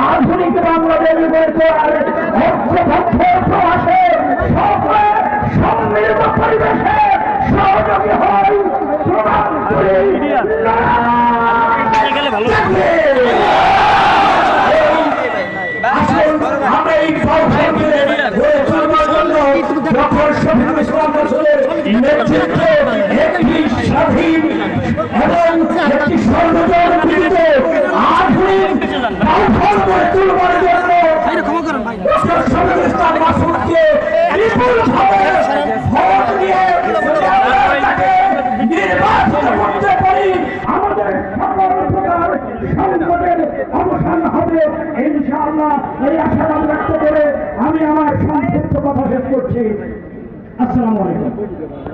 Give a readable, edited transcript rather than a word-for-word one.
আধুনিক বাংলাদেশ সম্মিলিত পরিবেশে সহযোগী হয় নেতৃত্বে একটি স্বাধীন এবং একটি সর্বজনপ্রিয় আধুনিক তুলবার জন্য মাসুদকে বিপুলভাবে ভোট দিয়ে নির্বাচন করতে পারি আমাদের সকল প্রকার সংকটের অবসান হবে ইনশাআল্লাহ। এই আশাবাদ ব্যক্ত করে আমি আমার সংক্ষিপ্ত কথা শেষ করছি। আসসালামু আলাইকুম।